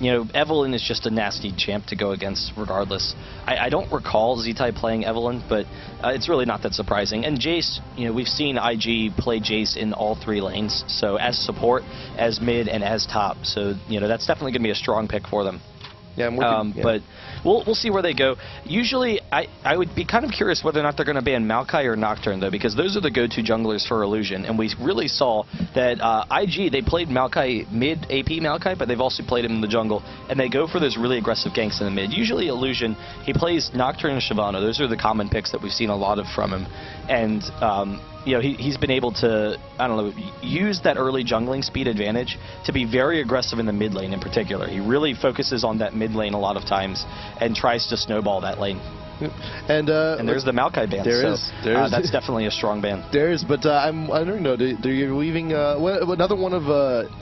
You know, Evelyn is just a nasty champ to go against regardless. I don't recall ztig playing Evelyn, but it's really not that surprising. And Jace, you know, we've seen IG play Jace in all 3 lanes, so as support, as mid, and as top. So, you know, that's definitely going to be a strong pick for them. Yeah, but we'll see where they go. Usually, I would be kind of curious whether or not they're going to ban Maokai or Nocturne, though, because those are the go-to junglers for Illusion, and we really saw that IG, they played Maokai mid, AP Maokai, but they've also played him in the jungle, and they go for those really aggressive ganks in the mid. Usually, Illusion, he plays Nocturne and Shyvana. Those are the common picks that we've seen a lot of from him, and you know, he's been able to, I don't know, use that early jungling speed advantage to be very aggressive in the mid lane in particular. He really focuses on that mid lane a lot of times and tries to snowball that lane. And there's the Maokai ban. That's definitely a strong ban. There is, but I'm wondering though, you're leaving another one of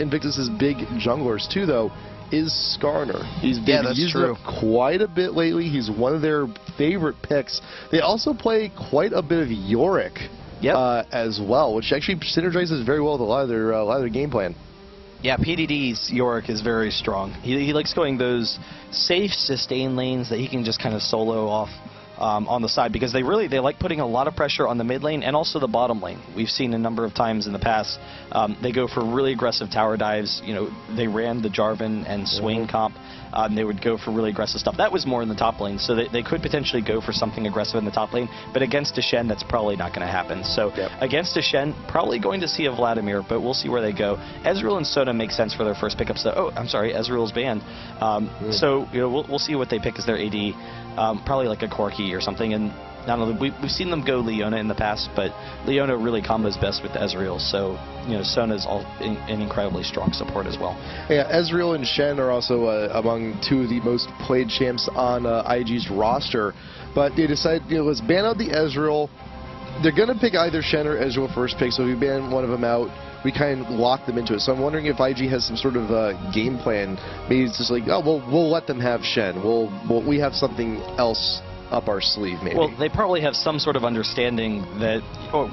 Invictus's big junglers too, though, is Skarner. He's been using it quite a bit lately. He's one of their favorite picks. They also play quite a bit of Yorick. As well, which actually synergizes very well with a lot of their game plan. Yeah, PDD's Yorick is very strong. He likes going those safe sustain lanes that he can just kind of solo off on the side, because they like putting a lot of pressure on the mid lane and also the bottom lane. We've seen a number of times in the past they go for really aggressive tower dives. You know, they ran the Jarvan and Swain comp. They would go for really aggressive stuff. That was more in the top lane, so they could potentially go for something aggressive in the top lane, but against a Shen, that's probably not going to happen. So against a Shen, probably going to see a Vladimir, but we'll see where they go. Ezreal and Sona make sense for their first pickups, though. Oh, I'm sorry, Ezreal's banned. So, you know, we'll see what they pick as their AD. Probably like a Corki or something, and I don't know, we've seen them go Leona in the past, but Leona really combos best with Ezreal, so, you know, Sona's an incredibly strong support as well. Yeah, Ezreal and Shen are also among 2 of the most played champs on IG's roster, but they decided, you know, let's ban out the Ezreal. They're going to pick either Shen or Ezreal first pick, so if we ban one of them out, we kind of lock them into it. So I'm wondering if IG has some sort of game plan. Maybe it's just like, oh, we'll let them have Shen. We have something else up our sleeve, maybe. Well, they probably have some sort of understanding that,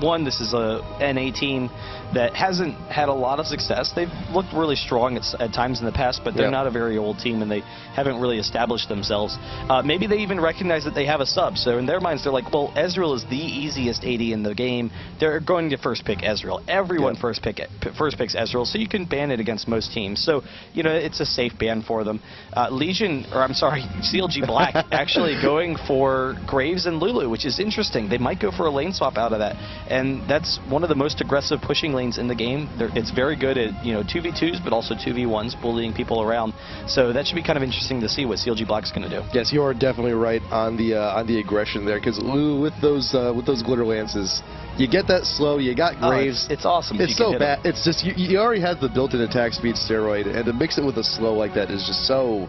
one, this is a NA team that hasn't had a lot of success. They've looked really strong at times in the past, but they're not a very old team, and they haven't really established themselves. Maybe they even recognize that they have a sub, so in their minds they're like, well, Ezreal is the easiest AD in the game. They're going to first pick Ezreal. Everyone first picks Ezreal, so you can ban it against most teams. So, you know, it's a safe ban for them. clgblake actually going for Graves and Lulu, which is interesting. They might go for a lane swap out of that, and that's one of the most aggressive pushing lanes in the game. It's very good at, you know, 2v2s, but also 2v1s, bullying people around. So that should be kind of interesting to see what clgblake's going to do. Yes, you are definitely right on the aggression there, because Lulu with those glitter lances, you get that slow. You got Graves. It's awesome. It's so bad. It's just you already have the built-in attack speed steroid, and to mix it with a slow like that is just so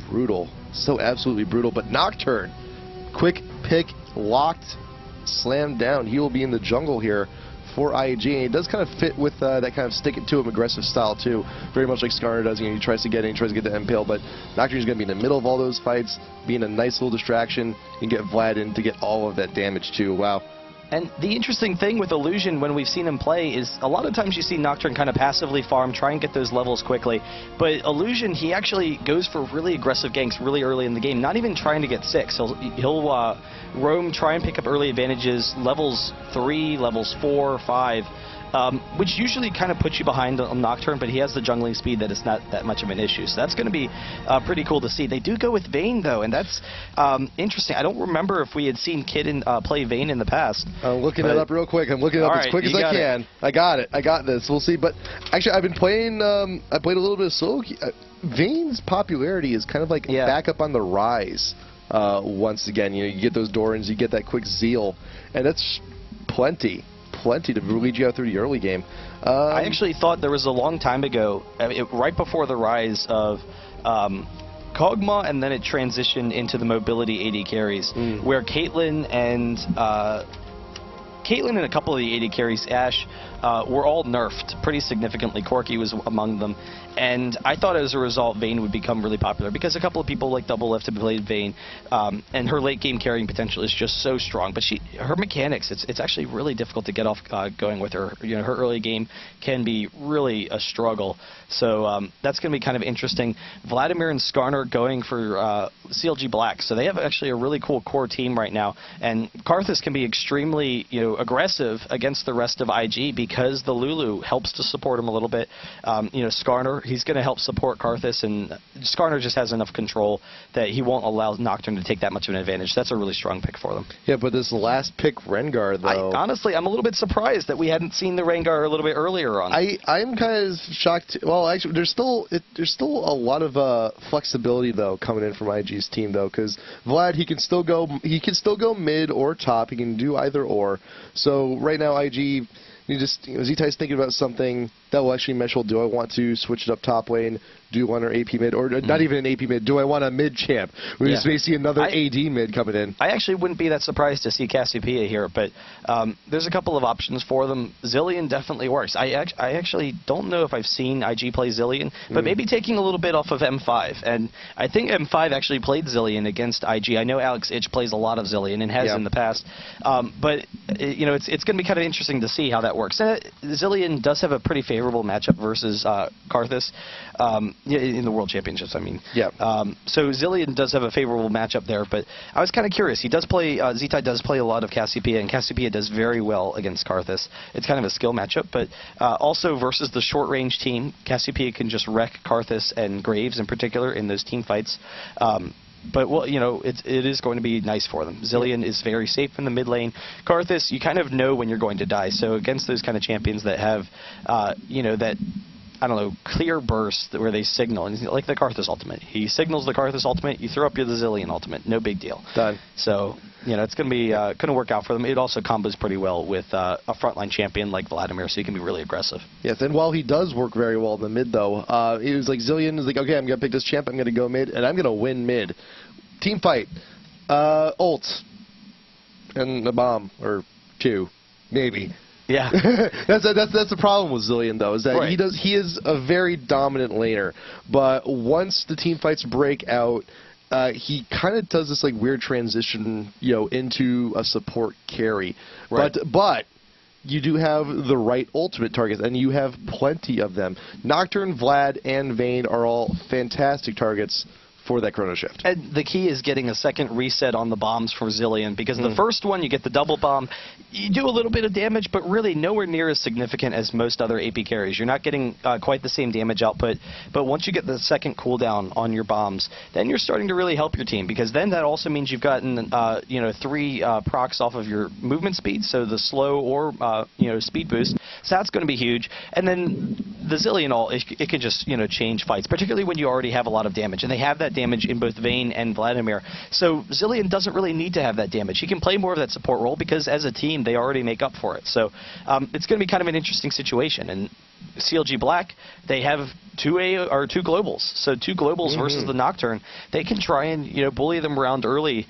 brutal, so absolutely brutal. But Nocturne, quick pick, locked, slammed down. He will be in the jungle here for IG, and it does kind of fit with that kind of stick it to him aggressive style too, very much like Skarner does. You know, he tries to get in, he tries to get the impale, but Nocturne's going to be in the middle of all those fights, being a nice little distraction, and get Vlad in to get all of that damage too. Wow. And the interesting thing with Illusion when we've seen him play is a lot of times you see Nocturne kind of passively farm, try and get those levels quickly. But Illusion, he actually goes for really aggressive ganks really early in the game, not even trying to get 6. He'll roam, try and pick up early advantages, levels 3, levels 4, 5. Which usually kind of puts you behind on Nocturne, but he has the jungling speed that it's not that much of an issue. So that's going to be pretty cool to see. They do go with Vayne, though, and that's interesting. I don't remember if we had seen Kid play Vayne in the past. I'm looking it up real quick. I'm looking it up as quick as I can. I got it. I got this. We'll see. But actually, I've been playing, I played a little bit of solo. Vayne's popularity is kind of like back up on the rise once again. You know, you get those Dorans, you get that quick zeal, and that's plenty to lead you out through the early game. I actually thought there was a long time ago, right before the rise of Kog'Maw, and then it transitioned into the mobility AD carries, where Caitlyn and Caitlyn and a couple of the AD carries, Ashe, were all nerfed pretty significantly. Corki was among them. And I thought as a result, Vayne would become really popular because a couple of people like Double Lift have played Vayne, and her late game carrying potential is just so strong. But her mechanics, it's actually really difficult to get off going with her. You know, her early game can be really a struggle. So that's going to be kind of interesting. Vladimir and Skarner going for clgblake, so they have actually a really cool core team right now. And Karthus can be extremely, you know, aggressive against the rest of IG because the Lulu helps to support him a little bit. You know, Skarner, he's going to help support Karthus, and Skarner just has enough control that he won't allow Nocturne to take that much of an advantage. That's a really strong pick for them. Yeah, but this last pick, Rengar, though... Honestly, I'm a little bit surprised that we hadn't seen the Rengar a little bit earlier on. I'm kind of shocked. Well, actually, there's still a lot of flexibility, though, coming in from IG's team, though, because Vlad, he can still go mid or top. He can do either or. So right now, IG... Ztai's thinking about something that will actually mesh. Well, do I want to switch it up top lane? Do I want an AP mid? Or not even an AP mid. Do I want a mid champ? We just may see another AD mid coming in. I actually wouldn't be that surprised to see Cassiopeia here, but there's a couple of options for them. Zilean definitely works. I actually don't know if I've seen IG play Zilean, but maybe taking a little bit off of M5. And I think M5 actually played Zilean against IG. I know Alex Itch plays a lot of Zilean and has in the past. But you know, it's going to be kind of interesting to see how that works. And Zilean does have a pretty favorable matchup versus Karthus. In the World Championships, I mean. Yeah. So Zilean does have a favorable matchup there, but I was kind of curious. He does play, Ztai does play a lot of Cassiopeia, and Cassiopeia does very well against Karthus. It's kind of a skill matchup, but also versus the short-range team, Cassiopeia can just wreck Karthus and Graves in particular in those team fights. But, well, you know, it is going to be nice for them. Zilean is very safe in the mid lane. Karthus, you kind of know when you're going to die. So against those kind of champions that have, you know, that... I don't know, clear burst where they signal, and like the Karthus ultimate. He signals the Karthus ultimate, you throw up your Zilean ultimate, no big deal. Done. So, you know, it's going to be going to work out for them. It also combos pretty well with a frontline champion like Vladimir, so he can be really aggressive. Yes, and while he does work very well in the mid, though, it was like Zilean is like, okay, I'm going to pick this champ, I'm going to go mid, and I'm going to win mid. Team fight, ult, and a bomb, or two, maybe. Yeah, that's the problem with Zilean, though, is that he is a very dominant laner, but once the team fights break out, he kind of does this like weird transition, you know, into a support carry. Right. But you do have the right ultimate targets, and you have plenty of them. Nocturne, Vlad, and Vayne are all fantastic targets for that Chrono Shift. And the key is getting a second reset on the bombs for Zilean, because the first one, you get the double bomb, you do a little bit of damage, but really nowhere near as significant as most other AP carries. You're not getting quite the same damage output, but once you get the second cooldown on your bombs, then you're starting to really help your team, because then that also means you've gotten, you know, 3 procs off of your movement speed, so the slow or, you know, speed boost. So that's going to be huge. And then the Zilean ult, it can just, you know, change fights, particularly when you already have a lot of damage, and they have that damage in both Vayne and Vladimir. So Zilean doesn't really need to have that damage. He can play more of that support role because as a team they already make up for it. So it's going to be kind of an interesting situation. And clgblake, they have 2 globals. So 2 globals versus the Nocturne. They can try and, you know, bully them around early.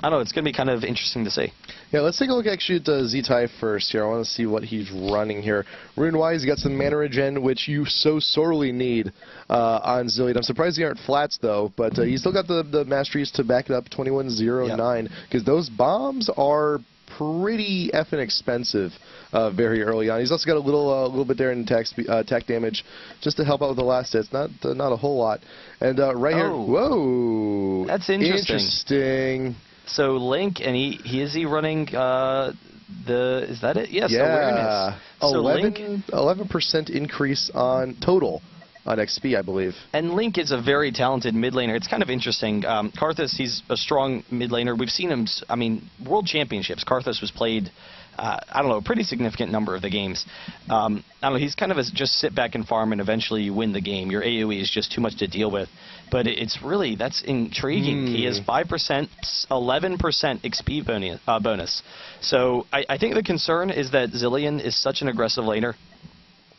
I don't know, it's going to be kind of interesting to see. Yeah, let's take a look actually at Ztai first here. I want to see what he's running here. Rune-wise, you got some mana regen, which you so sorely need on Zilean. I'm surprised they aren't flats, though, but he's still got the masteries to back it up, 2109, because those bombs are pretty effing expensive very early on. He's also got a little bit there in attack damage just to help out with the last hits. Not a whole lot. And right here, whoa, that's interesting. Interesting. So Link, and he is running is that it? Yes, awareness. So 11% increase on total on XP, I believe. And Link is a very talented mid laner. It's kind of interesting. Karthus, he's a strong mid laner. We've seen him, I mean, World Championships, Karthus was played, I don't know, a pretty significant number of the games. I don't know, he's kind of just sit back and farm and eventually you win the game. Your AoE is just too much to deal with. But it's really, that's intriguing. He has 5%, 11% XP bonus. So I think the concern is that Zilean is such an aggressive laner.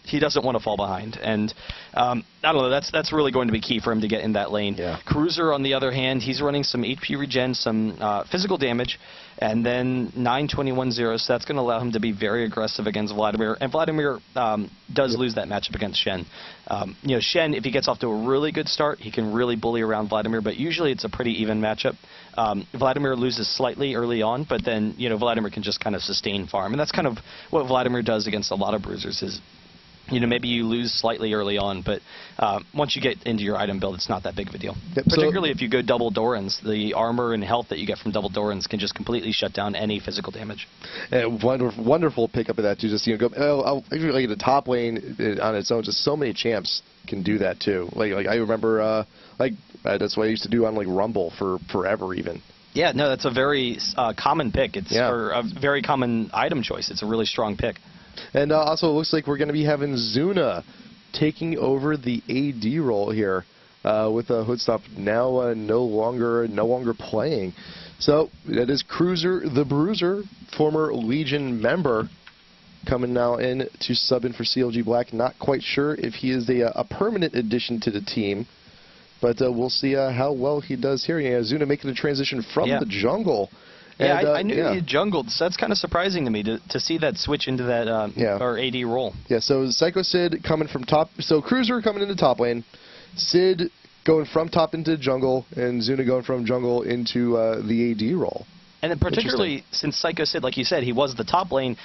he doesn't want to fall behind. And I don't know, that's really going to be key for him to get in that lane. Yeah. Cruiser, on the other hand, he's running some HP regen, some physical damage, and then 9-21-0, so that's going to allow him to be very aggressive against Vladimir. And Vladimir does lose that matchup against Shen. You know, Shen, if he gets off to a really good start, he can really bully around Vladimir, but usually it's a pretty even matchup. Vladimir loses slightly early on, but then, you know, Vladimir can just kind of sustain farm. And that's kind of what Vladimir does against a lot of bruisers is, you know, maybe you lose slightly early on, but once you get into your item build, it's not that big of a deal. Yep, Particularly if you go double Dorans, the armor and health that you get from double Dorans can just completely shut down any physical damage. Wonderful pickup of that too. Just, you know, go like the top lane on its own. Just so many champs can do that too. Like I remember, that's what I used to do on like Rumble for forever even. Yeah, no, that's a very common pick. It's or a very common item choice. It's a really strong pick. And also, it looks like we're going to be having Zuna taking over the AD role here with Hoodstop now no longer playing. So that is Cruiser the Bruiser, former Legion member, coming now in to sub in for clgblake. Not quite sure if he is a permanent addition to the team, but we'll see how well he does here. Yeah, Zuna making the transition from the jungle. Yeah, I knew he had jungled, so that's kind of surprising to me to see that switch into that or AD role. Yeah, so Psycho Sid coming from top, so Cruiser coming into top lane, Sid going from top into jungle, and Zuna going from jungle into the AD role. And then particularly since Psycho Sid, like you said, he was the top lane.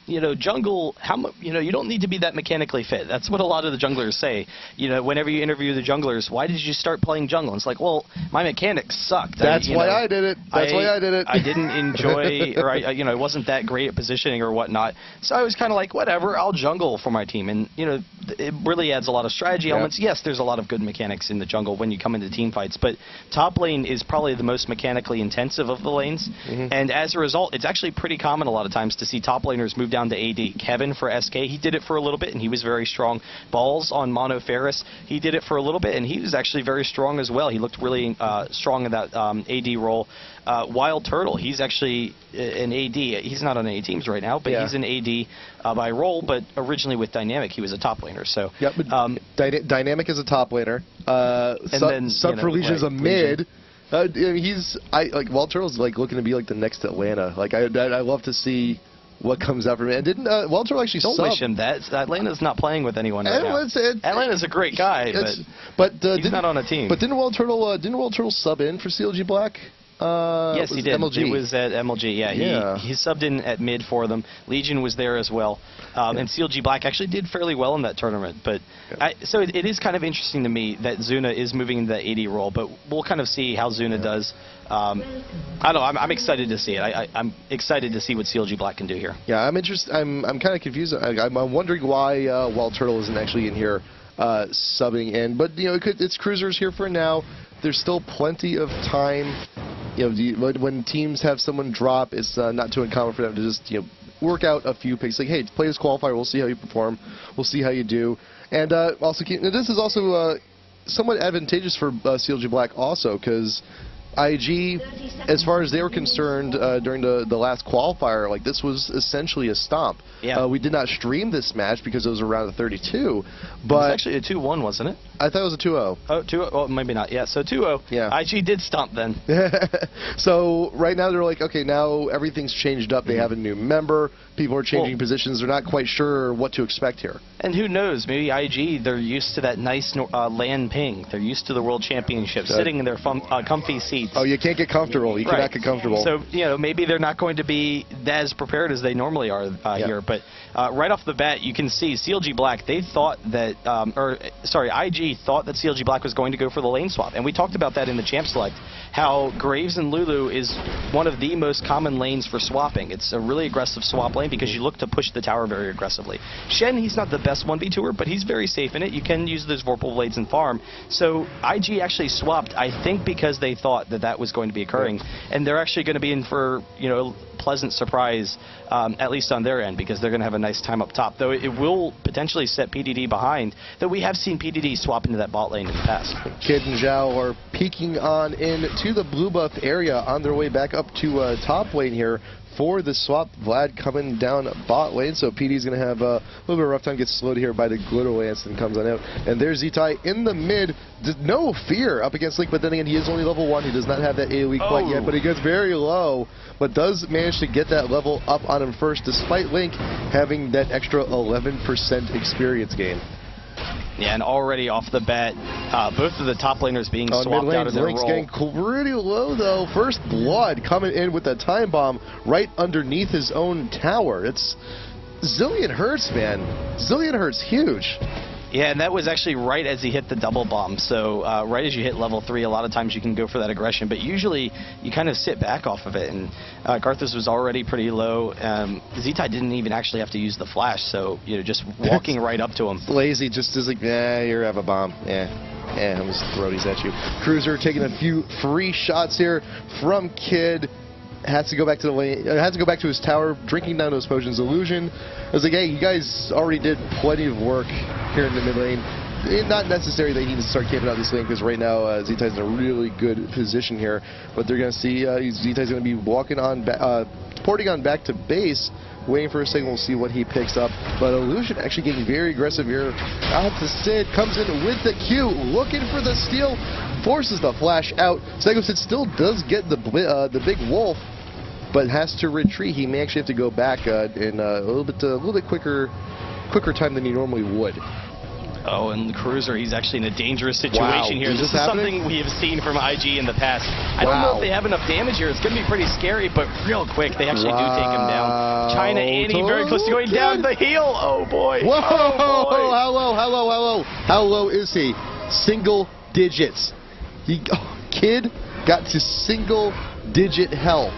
You know, jungle, you don't need to be that mechanically fit. That's what a lot of the junglers say. You know, whenever you interview the junglers, why did you start playing jungle? And it's like, well, my mechanics sucked. That's why I did it. That's why I did it. I didn't enjoy, or I wasn't that great at positioning or whatnot. So I was kind of like, whatever, I'll jungle for my team. And, you know, it really adds a lot of strategy elements. Yes, there's a lot of good mechanics in the jungle when you come into team fights, but top lane is probably the most mechanically intensive of the lanes. And as a result, it's actually pretty common a lot of times to see top laners move down to AD. Kevin for SK, he did it for a little bit, and he was very strong. Balls on Mono Ferris, he did it for a little bit, and he was actually very strong as well. He looked really strong in that AD role. Wild Turtle, he's actually an AD. He's not on any teams right now, but he's an AD by role, but originally with Dynamic, he was a top laner. So Dynamic is a top laner. Sub for Legion is a mid. Wild Turtle's like looking to be like the next Atlanta. Like I love to see what comes out from it. And didn't Wild Turtle actually Don't wish him that. Atlanta's not playing with anyone right now. Atlanta's a great guy, but he's not on a team. But didn't Wild Turtle sub in for clgblake? Yes, he did. MLG. It was at MLG. Yeah, he subbed in at mid for them. Legion was there as well, and clgblake actually did fairly well in that tournament. But so it is kind of interesting to me that Zuna is moving into that AD role, but we'll kind of see how Zuna does. I don't know. I'm excited to see it. I'm excited to see what clgblake can do here. Yeah, I'm interested. I'm kind of confused. I'm wondering why Wild Turtle isn't actually in here subbing in. But you know, it's Cruisers here for now. There's still plenty of time. You know, when teams have someone drop, it's not too uncommon for them to just work out a few picks. Like, hey, play this qualifier. We'll see how you perform. We'll see how you do. And also, this is also somewhat advantageous for clgblake also, because IG, as far as they were concerned during the last qualifier, like this was essentially a stomp. Yeah. We did not stream this match because it was around a 32. But it was actually a 2-1, wasn't it? I thought it was a 2-0. Oh, 2-0. Well, maybe not. Yeah, so 2-0. Yeah. IG did stomp then. So right now they're like, okay, now everything's changed up. They have a new member. People are changing positions. They're not quite sure what to expect here. And who knows? Maybe IG, they're used to that nice LAN ping. They're used to the World Championship, sitting in their comfy seats. Oh, you can't get comfortable. You cannot get comfortable. So, maybe they're not going to be as prepared as they normally are here. But right off the bat, you can see clgblake, they thought that, IG thought that clgblake was going to go for the lane swap. And we talked about that in the Champ Select, how Graves and Lulu is one of the most common lanes for swapping. It's a really aggressive swap lane because you look to push the tower very aggressively. Shen, he's not the best 1v2er, but he's very safe in it. You can use those Vorpal Blades and farm. So IG actually swapped, I think, because they thought that was going to be occurring. And they're actually going to be in for, a pleasant surprise, at least on their end, because they're going to have a nice time up top. Though it will potentially set PDD behind, though we have seen PDD swap into that bot lane in the past. Kid and Zhao are peeking on into the blue buff area on their way back up to top lane here for the swap. Vlad coming down bot lane, so PD's going to have a little bit of a rough time. Gets slowed here by the Glitter Lance and comes on out. And there's ztig in the mid. No fear up against Link, but then again, he is only level 1. He does not have that AoE quite yet, but he gets very low, but does manage to get that level up on him first, despite Link having that extra 11% experience gain. Yeah, and already off the bat, both of the top laners being swapped out of their Link's role. getting pretty low, though. First blood coming in with a time bomb right underneath his own tower. It's zillion hertz, man. Zillion hertz, huge. Yeah, and that was actually right as he hit the double bomb. So right as you hit level 3, a lot of times you can go for that aggression, but usually you kind of sit back off of it. And Garthus was already pretty low. ztig didn't even actually have to use the flash, so just walking right up to him. Lazy just is like, nah, you have a bomb. Yeah, I'm just throw these at you. Cruiser taking a few free shots here from Kid. Has to go back to the lane. Has to go back to his tower, drinking down those potions. Illusion. I was like, hey, you guys already did plenty of work here in the mid lane. Not necessary that he needs to start camping out this lane, because right now ztig's in a really good position here. But they're going to see ztig's going to be walking on, porting on back to base, waiting for a signal to see what he picks up. But Illusion actually getting very aggressive here. Out to Sid, comes in with the Q, looking for the steal, forces the flash out. Sid still does get the big wolf, but has to retreat. He may actually have to go back in a little bit quicker time than he normally would. Oh, and the Cruiser, he's actually in a dangerous situation here. This is something we have seen from IG in the past. I don't know if they have enough damage here. It's going to be pretty scary, but real quick, they actually do take him down. China Annie very close to going down the heel. Oh, boy. Whoa! Oh, boy. How low is he? Single digits. Kid got to single digit health.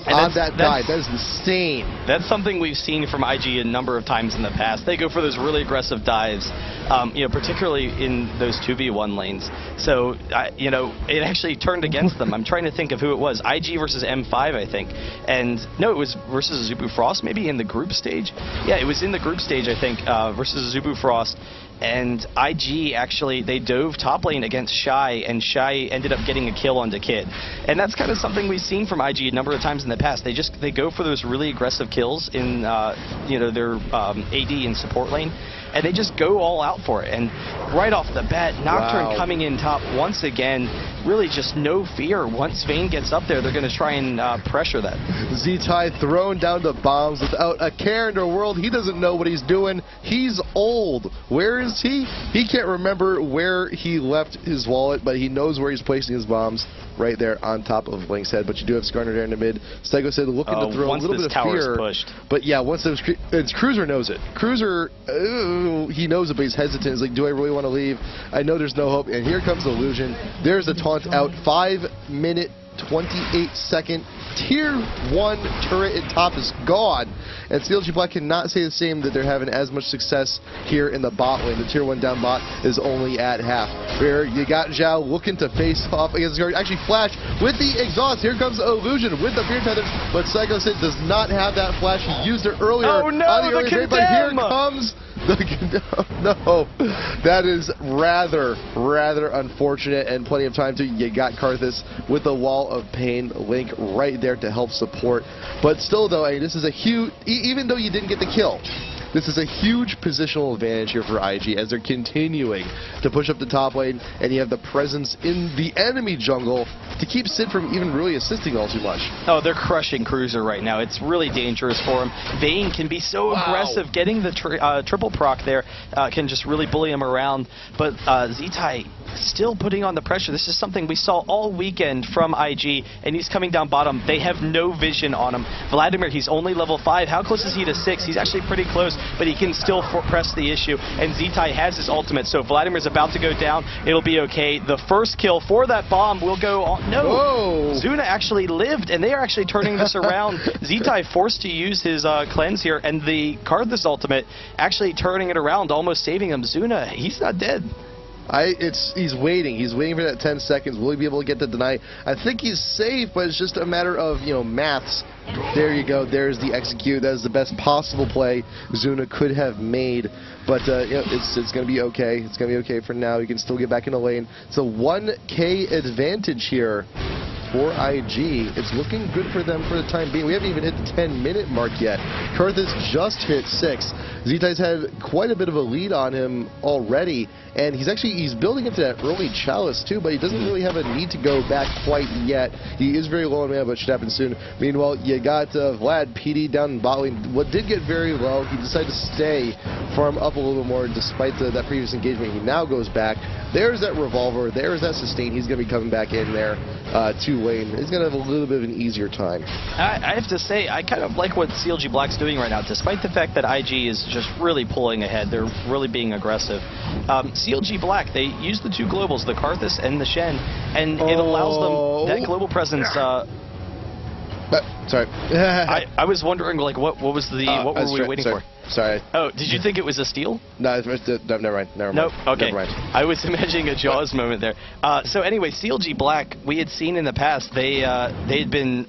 On that dive. That is insane. That's something we've seen from IG a number of times in the past. They go for those really aggressive dives, particularly in those 2v1 lanes. So, it actually turned against them. I'm trying to think of who it was. IG versus M5, I think. And, no, it was versus Zubu Frost, maybe in the group stage? Yeah, it was in the group stage, I think, versus Zubu Frost. And IG actually, they dove top lane against Shy, and Shy ended up getting a kill onto Kid. And that's kind of something we've seen from IG a number of times in the past. They go for those really aggressive kills in their AD and support lane, and they just go all out for it. And right off the bat, Nocturne coming in top once again, really just no fear. Once Vayne gets up there, they're going to try and pressure that. ztig throwing down the bombs without a care in the world. He doesn't know what he's doing. He's old. Where is he? He can't remember where he left his wallet, but he knows where he's placing his bombs. Right there on top of Link's head, but you do have Skarner there in the mid. Stego said looking to throw a little bit of fear. Pushed. But yeah, once those Cruiser knows it. Cruiser, he knows it, but he's hesitant. He's like, do I really want to leave? I know there's no hope. And here comes Illusion. There's a taunt out. 5-minute, 28-second tier 1 turret at top is gone. And clgblake cannot say the same, that they're having as much success here in the bot lane. The tier 1 down bot is only at half. Where you got Zhao looking to face off against guard. Actually flash with the exhaust. Here comes Illusion with the fear tether, but Psycho Sid does not have that flash. He used it earlier. Oh no, on the early condemn! but here comes no, that is rather unfortunate, and plenty of time to. You got Karthus with the wall of pain. Link right there to help support, but still though, this is a huge. Even though you didn't get the kill, this is a huge positional advantage here for IG as they're continuing to push up the top lane, and you have the presence in the enemy jungle to keep Sid from even really assisting all too much. Oh, they're crushing Cruiser right now. It's really dangerous for him. Vayne can be so aggressive. Getting the triple proc there can just really bully him around. But ztig still putting on the pressure. This is something we saw all weekend from IG, and he's coming down bottom. They have no vision on him. Vladimir, he's only level 5. How close is he to 6? He's actually pretty close, but he can still press the issue, and ztig has his ultimate, so Vladimir's about to go down. It'll be okay. The first kill for that bomb will go on. No! Whoa. Zuna actually lived, and they are actually turning this around. ztig forced to use his cleanse here, and the Karthus ultimate actually turning it around, almost saving him. Zuna, he's not dead. He's waiting. He's waiting for that 10 seconds. Will he be able to get the deny? I think he's safe, but it's just a matter of, maths. There you go. There's the execute. That is the best possible play Zuna could have made. But it's going to be okay. It's going to be okay for now. He can still get back in the lane. It's a 1K advantage here for IG. It's looking good for them for the time being. We haven't even hit the 10-minute mark yet. Karthus just hit 6. ztig's had quite a bit of a lead on him already, and he's building into that early chalice too, but he doesn't really have a need to go back quite yet. He is very low on mana, but it should happen soon. Meanwhile, you got Vlad PD down in bot lane. What did get very low, he decided to stay, farm up a little bit more despite that previous engagement. He now goes back. There's that revolver, there's that sustain. He's going to be coming back in there to lane. He's going to have a little bit of an easier time. I have to say, I kind of like what clgblake doing right now, despite the fact that IG is just really pulling ahead. They're really being aggressive. clgblake, they use the 2 globals, the Karthus and the Shen, and it allows them that global presence. Sorry. I was wondering, like, what were we waiting for? Sorry. Oh, did you think it was a steal? No, never mind. Nope. Okay. Never mind. I was imagining a Jaws moment there. So anyway, clgblake, we had seen in the past, they'd been.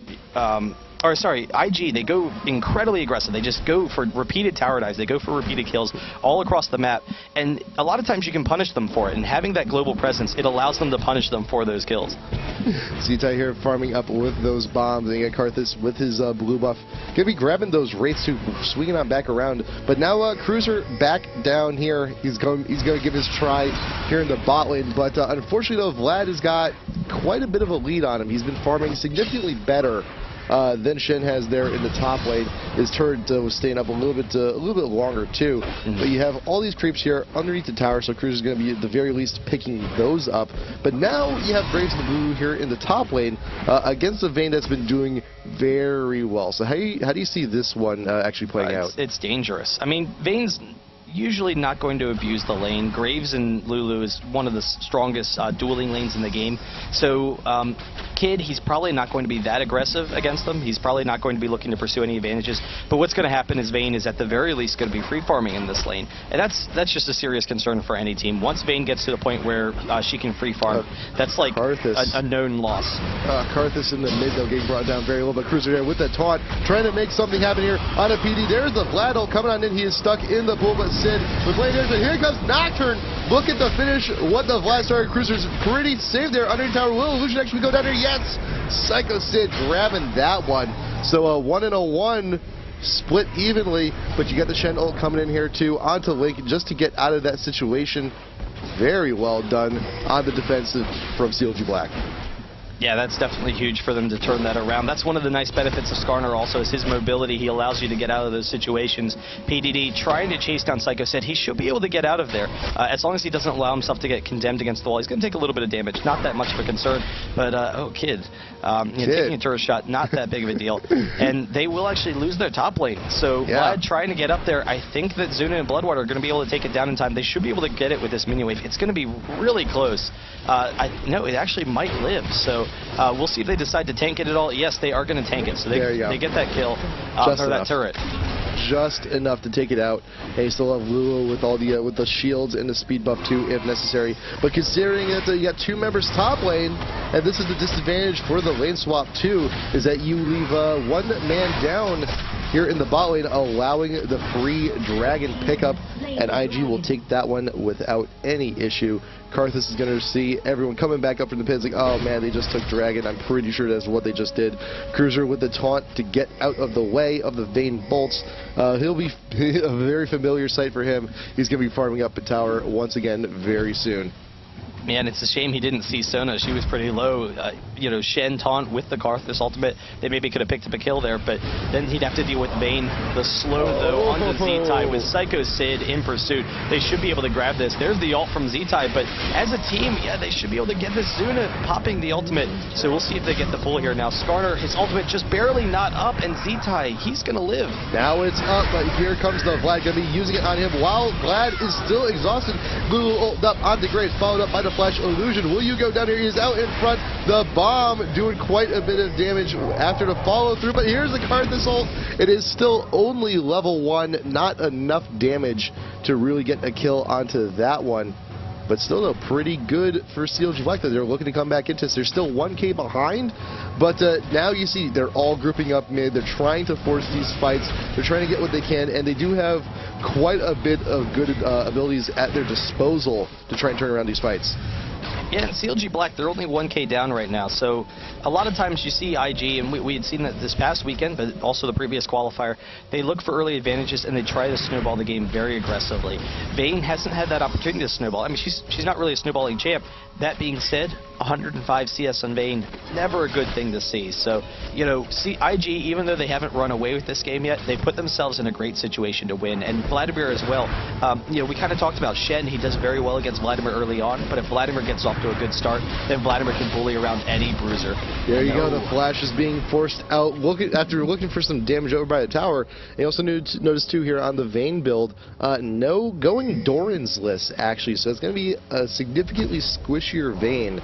IG, they go incredibly aggressive. They just go for repeated tower dives. They go for repeated kills all across the map. And a lot of times you can punish them for it. And having that global presence, it allows them to punish them for those kills. ztig here farming up with those bombs. And you got Karthus with his blue buff. Gonna be grabbing those wraiths too, swinging on back around. But now Cruiser back down here. He's going to give his try here in the bot lane. But unfortunately though, Vlad has got quite a bit of a lead on him. He's been farming significantly better than Shen has there in the top lane. His turret was staying up a little bit longer too. But you have all these creeps here underneath the tower, so Cruiser's going to be at the very least picking those up. But now you have Braves in the blue here in the top lane against a Vayne that's been doing very well. So how do you see this one actually playing out? It's dangerous. I mean, Vayne's usually not going to abuse the lane. Graves and Lulu is one of the strongest dueling lanes in the game. So Kid, he's probably not going to be that aggressive against them. He's probably not going to be looking to pursue any advantages. But what's going to happen is Vayne is at the very least going to be free farming in this lane. And that's just a serious concern for any team. Once Vayne gets to the point where she can free farm, that's like a known loss. Karthus in the mid though getting brought down very low, but Cruiser here with that taunt, trying to make something happen here on a PD. There's the Vlad ult coming on in. He is stuck in the pool, but Sid with lane damage. But here comes Nocturne. Look at the finish. What the Vlad started. Cruiser's pretty safe there underneath tower. Will Illusion actually go down there? Yes. Psycho Sid grabbing that one. So a 1-1 split evenly, but you got the Shen ult coming in here too onto Link just to get out of that situation. Very well done on the defensive from clgblake. Yeah, that's definitely huge for them to turn that around. That's one of the nice benefits of Skarner also is his mobility. He allows you to get out of those situations. PDD trying to chase down Psycho Sid. He should be able to get out of there as long as he doesn't allow himself to get condemned against the wall. He's going to take a little bit of damage. Not that much of a concern, but Kid. Taking a turret shot, not that big of a deal. And they will actually lose their top lane. So Vlad trying to get up there. I think that Zuna and Bloodwater are going to be able to take it down in time. They should be able to get it with this minion wave. It's going to be really close. No, it actually might live. So we'll see if they decide to tank it at all. Yes, they are going to tank it. So they get that kill or that turret. Just enough to take it out. And you still have Lulu with all the with the shields and the speed buff too, if necessary. But considering that you got 2 members top lane, and this is the disadvantage for the lane swap too, is that you leave 1 man down here in the bot lane, allowing the free dragon pickup, and IG will take that one without any issue. Karthus is going to see everyone coming back up from the pits like, oh man, they just took dragon. I'm pretty sure that's what they just did. Cruiser with the taunt to get out of the way of the Vayne bolts. He'll be a very familiar sight for him. He's going to be farming up a tower once again very soon. Man, it's a shame he didn't see Sona. She was pretty low. Shen taunt with the Karthus ultimate. They maybe could have picked up a kill there, but then he'd have to deal with Vayne. The slow, though, onto ztig with Psycho Sid in pursuit. They should be able to grab this. There's the ult from ztig, but as a team, they should be able to get this Zuna popping the ultimate. So we'll see if they get the pull here. Now, Skarner, his ultimate just barely not up, and ztig, he's going to live. Now it's up, but here comes the Vlad. Going to be using it on him while Vlad is still exhausted. Lulu ult up onto Graves, followed up by the Flash Illusion. Will you go down here? He is out in front. The bomb doing quite a bit of damage after the follow through, but here's the Karthus ult. It is still only level 1, not enough damage to really get a kill onto that one. But still, though, pretty good for clgblake that they're looking to come back into this. They're still 1k behind, but now you see they're all grouping up mid. They're trying to force these fights. They're trying to get what they can, and they do have quite a bit of good abilities at their disposal to try and turn around these fights. Yeah, and clgblake, they're only 1K down right now, so a lot of times you see IG, and we had seen that this past weekend, but also the previous qualifier, they look for early advantages and they try to snowball the game very aggressively. Vayne hasn't had that opportunity to snowball. I mean, she's not really a snowballing champ. That being said, 105 CS on Vayne, never a good thing to see. So, you know, IG, even though they haven't run away with this game yet, they put themselves in a great situation to win. And Vladimir as well. You know, we kind of talked about Shen. He does very well against Vladimir early on, but if Vladimir gets off to a good start, then Vladimir can bully around any bruiser. There you go. The flash is being forced out. After looking for some damage over by the tower, you also noticed too here on the Vayne build, no going Doran's list actually, so it's going to be a significantly squishier Vayne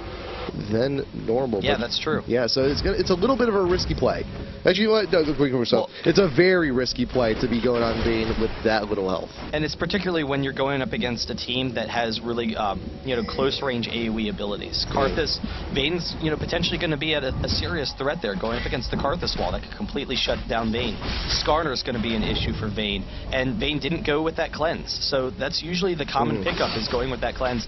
than normal. Yeah, that's true. Yeah, so it's a little bit of a risky play. Actually, you know what? No, well, it's a very risky play to be going on Vayne with that little health. And it's particularly when you're going up against a team that has really, you know, close range AoE abilities. Karthus, Vayne's, you know, potentially going to be at a serious threat there, going up against the Karthus wall that could completely shut down Vayne. Skarner's going to be an issue for Vayne, and Vayne didn't go with that cleanse, so that's usually the common pickup, is going with that cleanse.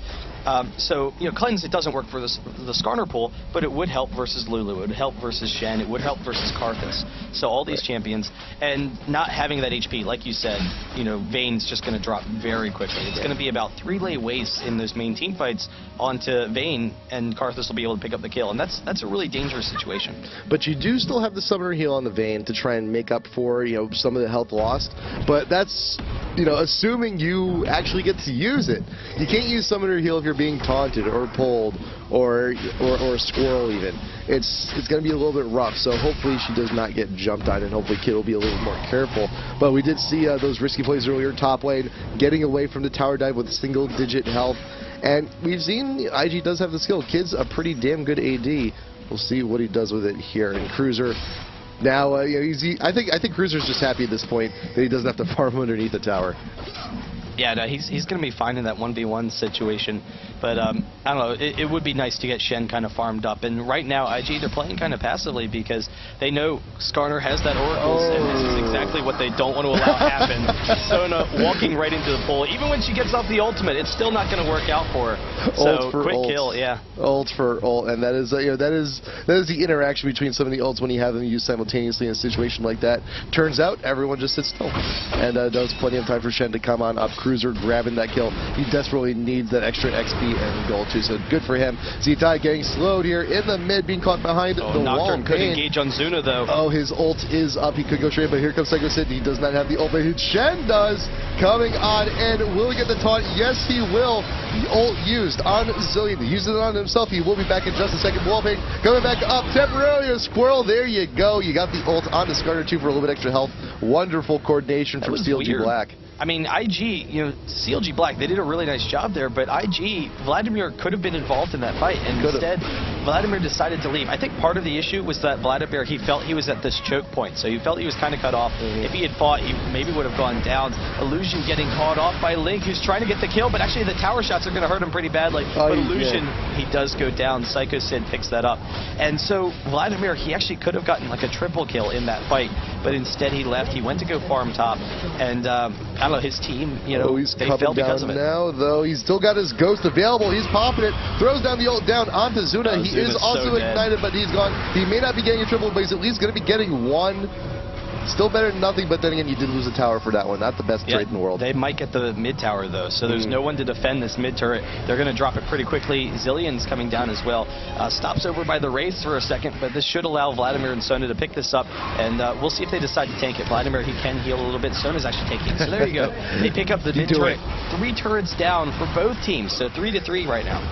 So, you know, cleanse, it doesn't work for the Skarner pool, but it would help versus Lulu, it would help versus Shen, it would help versus Karthus. So all these champions, and not having that HP, like you said, you know, Vayne's just going to drop very quickly. It's going to be about 3-lay waste in those main team fights onto Vayne, and Karthus will be able to pick up the kill, and that's a really dangerous situation. But you do still have the summoner heal on the Vayne to try and make up for, you know, some of the health lost, but that's, you know, assuming you actually get to use it. You can't use summoner heal if you're being taunted or pulled or squirrel even. It's going to be a little bit rough, so hopefully she does not get jumped on, and hopefully Kid will be a little more careful. But we did see those risky plays earlier, top lane, getting away from the tower dive with single-digit health. And we've seen IG does have the skill. Kid's a pretty damn good AD. We'll see what he does with it here. And Cruiser, now, you know, I think Cruiser's just happy at this point that he doesn't have to farm underneath the tower. Yeah, no, he's going to be fine in that 1v1 situation. But, I don't know, it would be nice to get Shen kind of farmed up. And right now, IG, they're playing kind of passively because they know Skarner has that Oracle, and this is exactly what they don't want to allow happen. Sona walking right into the pool. Even when she gets off the ultimate, it's still not going to work out for her. So, quick kill, yeah. Ult for ult, and that is, you know, that is the interaction between some of the ults when you have them used simultaneously in a situation like that. Turns out, everyone just sits still. And there's plenty of time for Shen to come on up. Cruiser grabbing that kill. He desperately needs that extra XP and gold too, so good for him. ztig getting slowed here in the mid, being caught behind the wall. Nocturne could engage on Zuna though. Oh, his ult is up. He could go straight, but here comes Psycho Sid. He does not have the ult, but Shen does. Coming on, and will he get the taunt? Yes, he will. The ult used on Zillion. He used it on himself. He will be back in just a second. Wallping coming back up temporarily. A squirrel. There you go. You got the ult on the Skarner too for a little bit extra health. Wonderful coordination from clgblake. I mean, IG, you know, clgblake, they did a really nice job there, but IG, Vladimir could have been involved in that fight, and instead, Vladimir decided to leave. I think part of the issue was that Vladimir, he felt he was at this choke point, so he felt he was kind of cut off. If he had fought, he maybe would have gone down. Illusion getting caught off by Link, who's trying to get the kill, but actually the tower shots are going to hurt him pretty badly. But Illusion, he does go down. Psycho Sid picks that up. And so, Vladimir, he actually could have gotten like a triple kill in that fight, but instead he left. He went to go farm top, and I don't know, his team, you know, he's they fell because of it. Now, though, he's still got his ghost available. He's popping it, throws down the ult down onto Zuna. He is also ignited, but he's gone. He may not be getting a triple, but he's at least going to be getting one. Still better than nothing, but then again, you did lose a tower for that one. Not the best trade in the world. They might get the mid tower, though, so there's no one to defend this mid turret. They're going to drop it pretty quickly. Zillion's coming down as well. Stops over by the Wraiths for a second, but this should allow Vladimir and Sona to pick this up, and we'll see if they decide to tank it. Vladimir, he can heal a little bit. Sona's actually taking it. So there you go. They pick up the mid turret. 3 turrets down for both teams, so 3-3 right now.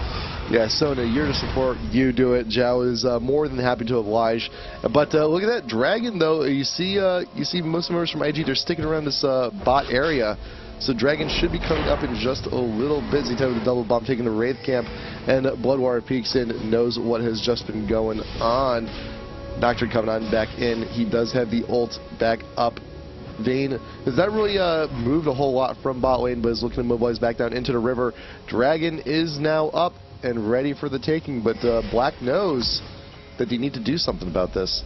Yeah, Sona, you're to support. You do it. Zhao is more than happy to oblige. But look at that Dragon, though. You see most members from IG. They're sticking around this bot area. So Dragon should be coming up in just a little bit. Zeta with the double bomb taking the Wraith camp, and Bloodwater peeks in, knows what has just been going on. Nocturne coming on back in. He does have the ult back up. Vayne has not really moved a whole lot from bot lane, but is looking to mobilize back down into the river. Dragon is now up and ready for the taking, but Black knows that they need to do something about this.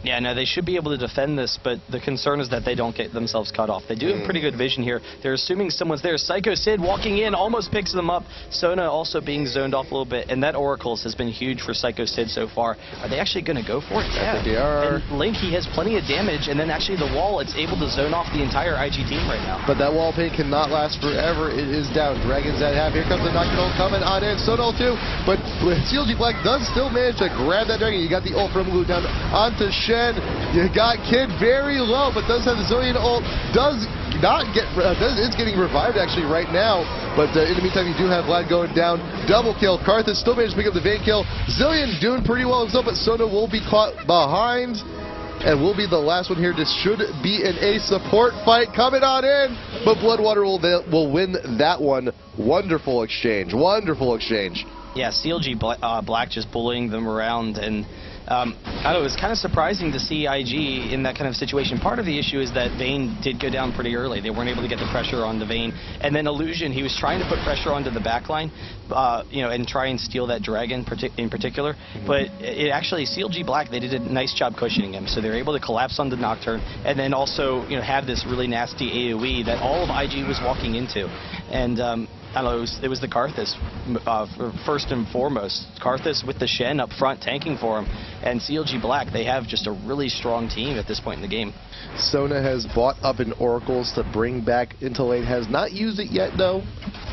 Yeah, no, they should be able to defend this, but the concern is that they don't get themselves cut off. They do have pretty good vision here. They're assuming someone's there. Psycho Sid walking in, almost picks them up. Sona also being zoned off a little bit, and that Oracles has been huge for Psycho Sid so far. Are they actually going to go for it? I think they are. And Link, he has plenty of damage, and then actually the wall, it's able to zone off the entire IG team right now. But that wall paint cannot last forever. It is down. Dragon's at half. Here comes the Nocturnal coming on in. Sona too, but clgblake does still manage to grab that Dragon. You got the ult from Lu down onto Shen. You got Kid very low, but does have the Zillion ult. Is getting revived actually right now. But in the meantime, you do have Vlad going down. Double kill. Karthus still managed to pick up the Vayne kill. Zillion doing pretty well himself, but Sona will be caught behind. And will be the last one here. This should be an A support fight coming on in. But Bloodwater will win that one. Wonderful exchange. Wonderful exchange. Yeah, clgblake just bullying them around, and I don't know, it was kind of surprising to see IG in that kind of situation. Part of the issue is that Vayne did go down pretty early. They weren't able to get the pressure onto Vayne. And then Illusion, he was trying to put pressure onto the backline, and try and steal that Dragon in particular. But it actually, clgblake, they did a nice job cushioning him. So they were able to collapse onto Nocturne, and then also, have this really nasty AoE that all of IG was walking into. And I don't know, it was the Karthus first and foremost. Karthus with the Shen up front tanking for him. And clgblake, they have just a really strong team at this point in the game. Sona has bought up an Oracles to bring back into lane. Has not used it yet though.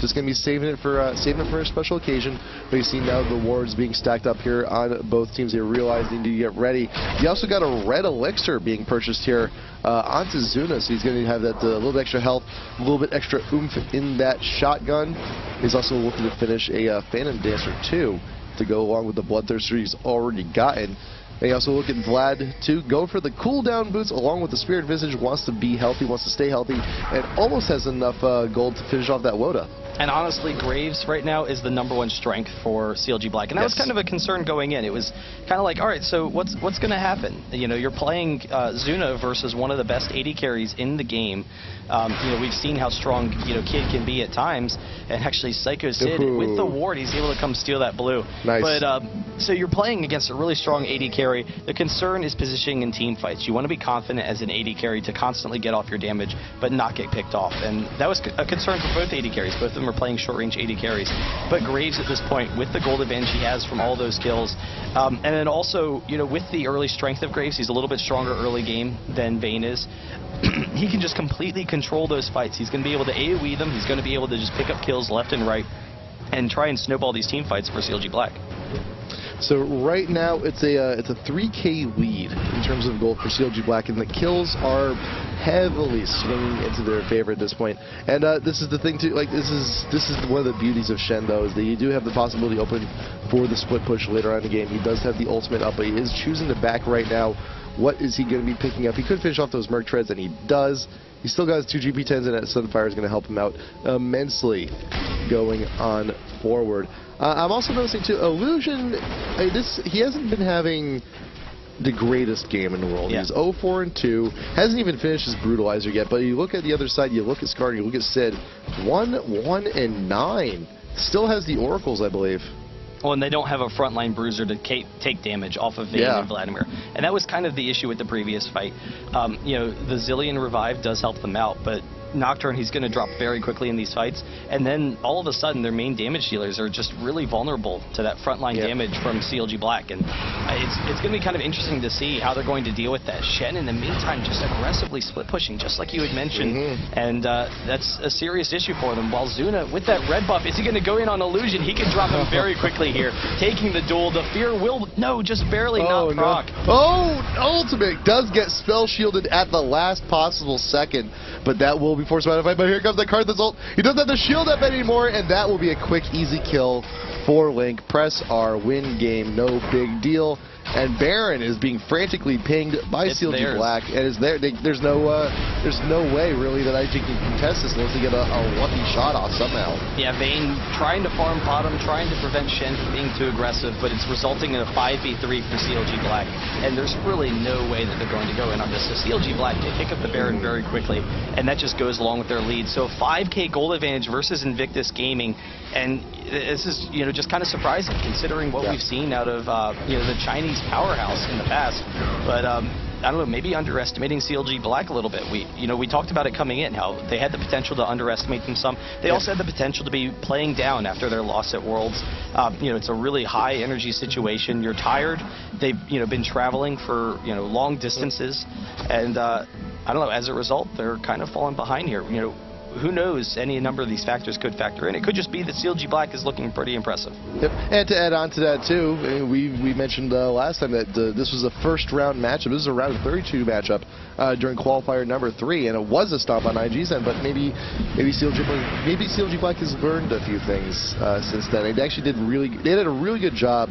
Just gonna be saving it for a special occasion. But you see now the wards being stacked up here on both teams. They realize they need to get ready. You also got a red elixir being purchased here onto Zuna, so he's gonna have that little bit extra health, a little bit extra oomph in that shotgun. He's also looking to finish a Phantom Dancer too to go along with the Bloodthirster he's already gotten. And you also look at Vlad to go for the cooldown boots along with the Spirit Visage. Wants to be healthy, wants to stay healthy, and almost has enough gold to finish off that Woda. And honestly, Graves right now is the #1 strength for clgblake, and that was kind of a concern going in. It was kind of like, all right, so what's going to happen? You're playing Zuna versus one of the best AD carries in the game. We've seen how strong Kid can be at times, and actually Psycho Sid with the ward, he's able to come steal that blue. Nice. But so you're playing against a really strong AD carry. The concern is positioning in team fights. You want to be confident as an AD carry to constantly get off your damage, but not get picked off. And that was a concern for both AD carries. Both of them are playing short-range AD carries. But Graves at this point, with the gold advantage he has from all those kills, and then also, with the early strength of Graves, he's a little bit stronger early game than Vayne is. He can just completely control those fights. He's going to be able to AoE them. He's going to be able to just pick up kills left and right and try and snowball these team fights for clgblake. So right now it's a 3K lead in terms of gold for clgblake, and the kills are heavily swinging into their favor at this point. And this is the thing too. Like this is one of the beauties of Shen though, is that you do have the possibility open for the split push later on in the game. He does have the ultimate up, but he is choosing to back right now. What is he going to be picking up? He could finish off those Merc Treads, and he does. He still got his 2 GP10s, and that Sunfire is going to help him out immensely going on forward. I'm also noticing, too, Illusion, he hasn't been having the greatest game in the world. Yeah. He's 0-4-2, hasn't even finished his Brutalizer yet, but you look at the other side, you look at Scar, you look at Sid, 1-1-9. Still has the Oracles, I believe. Well, and they don't have a frontline bruiser to take damage off of Vayne and Vladimir. And that was kind of the issue with the previous fight. The Zillion revive does help them out, but Nocturne, he's going to drop very quickly in these fights, and then all of a sudden their main damage dealers are just really vulnerable to that frontline damage from clgblake, and it's going to be kind of interesting to see how they're going to deal with that. Shen, in the meantime, just aggressively split pushing, just like you had mentioned, and that's a serious issue for them. While Zuna, with that red buff, is he going to go in on Illusion? He can drop him very quickly here, taking the duel. The Fear will, just barely not proc. Oh, ultimate does get spell shielded at the last possible second, but that will be forced by the fight. But here comes the Karthus ult. He doesn't have the shield up anymore, and that will be a quick, easy kill for Link. Press R, win game, no big deal. And Baron is being frantically pinged by clgblake, and there's no way really that IG can contest this unless they get a lucky shot off somehow. Yeah, Vayne trying to farm bottom, trying to prevent Shen from being too aggressive, but it's resulting in a 5v3 for clgblake, and there's really no way that they're going to go in on this. So clgblake, they pick up the Baron very quickly, and that just goes along with their lead. So 5K gold advantage versus Invictus Gaming, and this is, just kind of surprising considering what we've seen out of, the Chinese powerhouse in the past. But I don't know, maybe underestimating clgblake a little bit. We talked about it coming in, how they had the potential to underestimate them some. They also had the potential to be playing down after their loss at Worlds. It's a really high energy situation. You're tired. They've, been traveling for, long distances. And I don't know, as a result, they're kind of falling behind here. Who knows? Any number of these factors could factor in. It could just be that clgblake is looking pretty impressive. Yep. And to add on to that too, we mentioned last time that this was a first round matchup. This is a round of 32 matchup during qualifier number 3, and it was a stomp on IG's end. But maybe clgblake has learned a few things since then. They actually did a really good job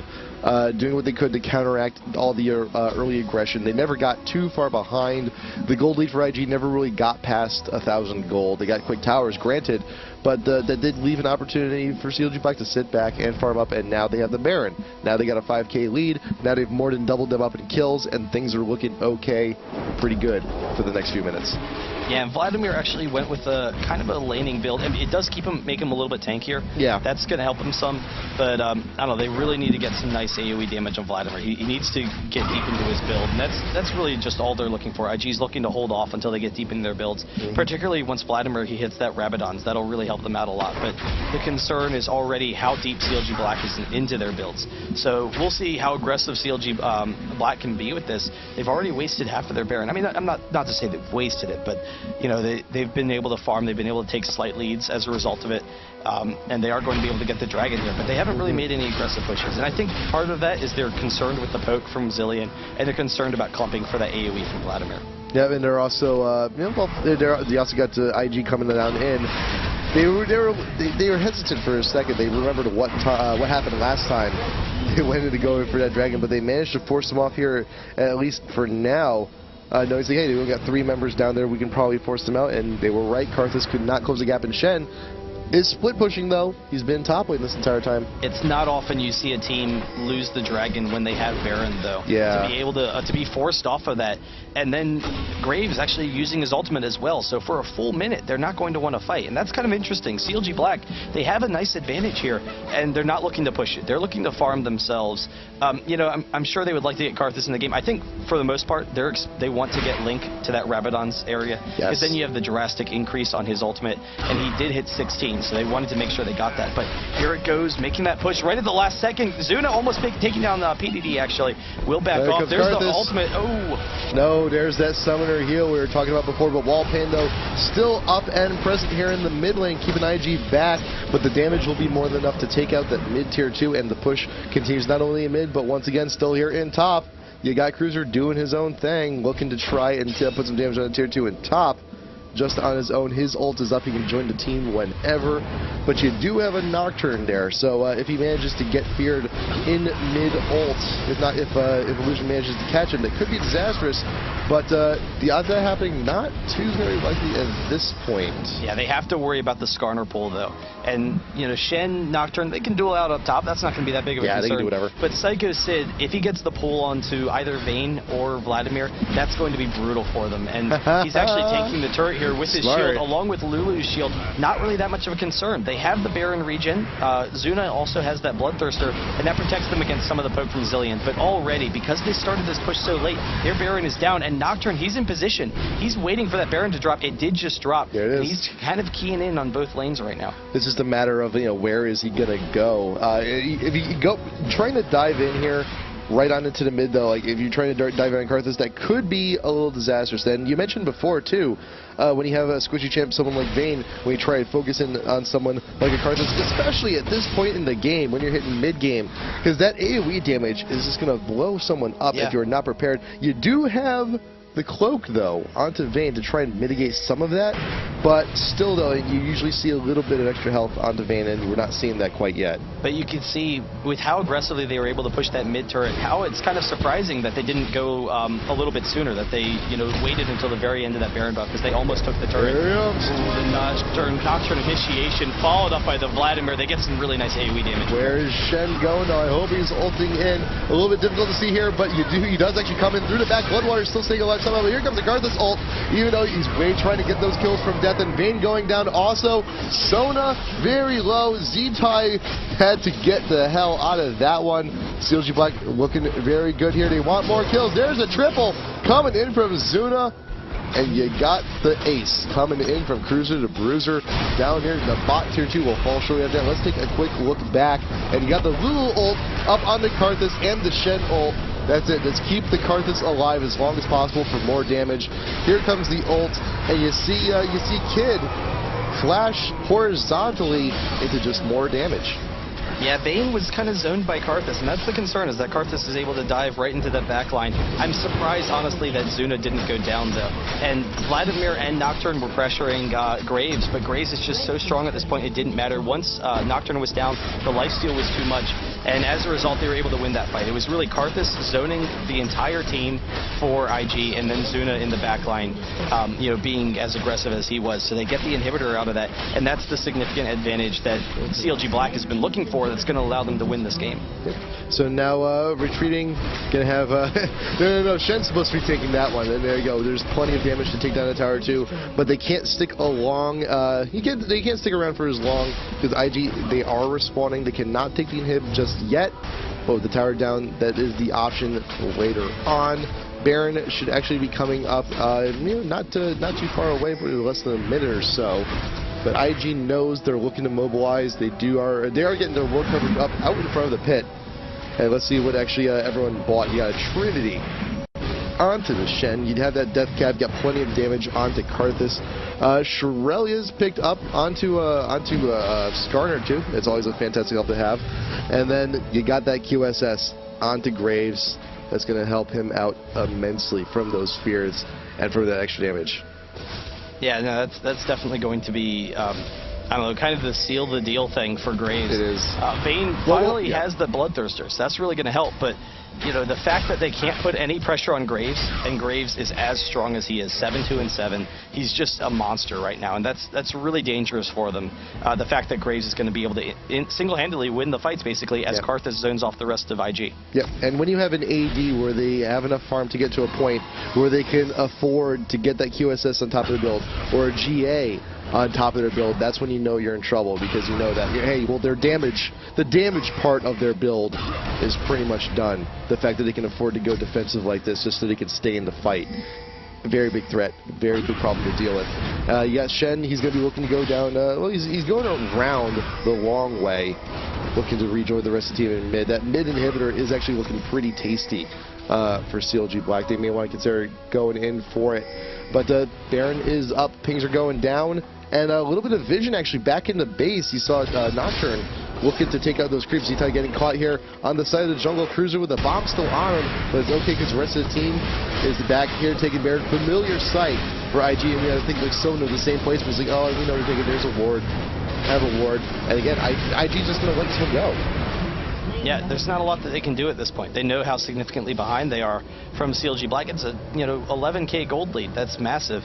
doing what they could to counteract all the early aggression. They never got too far behind. The gold lead for IG never really got past 1,000 gold. They got quick towers, granted, but that did leave an opportunity for clgblake to sit back and farm up, and now they have the Baron. Now they got a 5k lead. Now they've more than doubled them up in kills, and things are looking okay, pretty good for the next few minutes. Yeah, and Vladimir actually went with a kind of a laning build. I mean, it does make him a little bit tankier. Yeah. That's going to help him some. But, I don't know, they really need to get some nice AoE damage on Vladimir. He needs to get deep into his build, and that's really just all they're looking for. IG's looking to hold off until they get deep into their builds, particularly once Vladimir he hits that Rabadons. That'll really help them out a lot. But the concern is already how deep clgblake is into their builds. So we'll see how aggressive clgblake can be with this. They've already wasted half of their Baron. I mean, I'm not to say they've wasted it, but they've been able to farm. They've been able to take slight leads as a result of it, and they are going to be able to get the dragon here. But they haven't really made any aggressive pushes, and I think part of that is they're concerned with the poke from Zilean, and they're concerned about clumping for that AoE from Vladimir. Yeah, and they're also, they also got IG coming down in. They were hesitant for a second. They remembered what happened last time. They wanted to go in for that dragon, but they managed to force them off here, at least for now. Knowing, hey, we only got 3 members down there, we can probably force them out, and they were right. Karthus could not close the gap, and Shen is split pushing, though. He's been top lane this entire time. It's not often you see a team lose the dragon when they have Baron, though. Yeah. To be able to be forced off of that, and then Graves actually using his ultimate as well. So for a full minute, they're not going to want to fight, and that's kind of interesting. clgblake, they have a nice advantage here, and they're not looking to push it. They're looking to farm themselves. I'm sure they would like to get Karthus in the game. I think for the most part, they want to get Link to that Rabadon's area, because then you have the drastic increase on his ultimate, and he did hit 16. So they wanted to make sure they got that. But here it goes, making that push right at the last second. Zuna almost taking down PDD, actually. Will back off. There's the ultimate. Oh. No, there's that summoner heal we were talking about before. But Wallpain, though, still up and present here in the mid lane, keeping IG back. But the damage will be more than enough to take out that mid tier 2. And the push continues not only in mid, but once again, still here in top. You got Cruiser doing his own thing, looking to try and put some damage on the tier 2 in top. Just on his own, his ult is up. He can join the team whenever, but you do have a Nocturne there. So if he manages to get feared in mid ult, if Illusion manages to catch him, that could be disastrous. But the odds of that happening not too very likely at this point. Yeah, they have to worry about the Skarner pull though, and Shen, Nocturne, they can duel out up top. That's not going to be that big of a concern. Yeah, they can do whatever. But Psycho Sid, if he gets the pull onto either Vayne or Vladimir, that's going to be brutal for them. And he's actually taking the turret here with his shield, along with Lulu's shield. Not really that much of a concern. They have the Baron regen. Zuna also has that Bloodthirster, and that protects them against some of the poke from Zilean. But already, because they started this push so late, their Baron is down, and Nocturne, he's in position. He's waiting for that Baron to drop. It did just drop. There it is. He's kind of keying in on both lanes right now. It's just a matter of, where is he going to go? If you go trying to dive in here, right on into the mid, though, like if you're trying to dive in on Karthus, that could be a little disastrous. Then you mentioned before, too, when you have a squishy champ, someone like Vayne, when you try to focus in on someone like a Karthus, especially at this point in the game, when you're hitting mid-game, because that AoE damage is just going to blow someone up if you're not prepared. You do have the cloak, though, onto Vayne to try and mitigate some of that, but still, though, you usually see a little bit of extra health onto Vayne, and we're not seeing that quite yet. But you can see, with how aggressively they were able to push that mid-turret, how it's kind of surprising that they didn't go a little bit sooner, that they, waited until the very end of that Baron buff, because they almost took the turret. The Nocturne initiation, followed up by the Vladimir. They get some really nice AoE damage. Where is Shen going? Now, I hope he's ulting in. A little bit difficult to see here, but he does actually come in through the back. Bloodwater still staying alive. out somehow, but here comes the Karthus ult, even though he's Vayne trying to get those kills from Death, and Vayne going down also. Sona very low. ztig had to get the hell out of that one. clgblake looking very good here. They want more kills. There's a triple coming in from Zuna. And you got the ace coming in from Cruiser to Bruiser. Down here, the bot tier 2 will fall shortly after that. Let's take a quick look back. And you got the Lulu ult up on the Karthus and the Shen ult. That's it. Let's keep the Karthus alive as long as possible for more damage. Here comes the ult, and you see Kid flash horizontally into just more damage. Yeah, Vayne was kind of zoned by Karthus, and that's the concern, is that Karthus is able to dive right into that back line. I'm surprised, honestly, that Zuna didn't go down, though. And Vladimir and Nocturne were pressuring Graves, but Graves is just so strong at this point, it didn't matter. Once Nocturne was down, the lifesteal was too much, and as a result, they were able to win that fight. It was really Karthus zoning the entire team for IG, and then Zuna in the back line, being as aggressive as he was. So they get the inhibitor out of that, and that's the significant advantage that clgblake has been looking for, that's going to allow them to win this game. So now retreating, going to have no, Shen's supposed to be taking that one, and there you go. There's plenty of damage to take down the tower too, but they can't stick along. They can't stick around for as long because IG, they are respawning. They cannot take the inhib just yet. But with the tower down, that is the option later on. Baron should actually be coming up, not too far away, but less than a minute or so. But IG knows they're looking to mobilize. They are getting their work coverage up out in front of the pit. And let's see what actually everyone bought. You got a Trinity onto the Shen. You'd have that death cap, got plenty of damage onto Karthus. Shirelia's picked up onto Skarner too. It's always a fantastic help to have. And then you got that QSS onto Graves. That's going to help him out immensely from those fears and from that extra damage. Yeah, no, that's definitely going to be, I don't know, kind of the seal the deal thing for Graves. It is. Vayne finally has the Bloodthirsters. That's really going to help, but the fact that they can't put any pressure on Graves, and Graves is as strong as he is, 7-2 and 7. He's just a monster right now, and that's really dangerous for them. The fact that Graves is going to be able to single-handedly win the fights, basically, as Karthus zones off the rest of IG. Yep, and when you have an AD where they have enough farm to get to a point where they can afford to get that QSS on top of the build, or a GA on top of their build, that's when you know you're in trouble, because you know that, hey, well, the damage part of their build is pretty much done. The fact that they can afford to go defensive like this just so they can stay in the fight. Very big threat, very big problem to deal with. Yes, Shen, he's going to be looking to go down, he's going around the long way, looking to rejoin the rest of the team in mid. That mid inhibitor is actually looking pretty tasty for clgblake. They may want to consider going in for it. But Baron is up, pings are going down, and a little bit of vision actually back in the base. You saw Nocturne looking to take out those creeps. Ztig getting caught here on the side of the jungle. Cruiser with a bomb still on him, but it's okay because the rest of the team is back here taking Baron. Familiar sight for IG, and we had to think like Sona in the same place. But it's like, oh, we know we're taking, there's a ward. I have a ward. And again, IG's just going to let this one go. Yeah, there's not a lot that they can do at this point. They know how significantly behind they are from clgblake. It's a 11K gold lead. That's massive.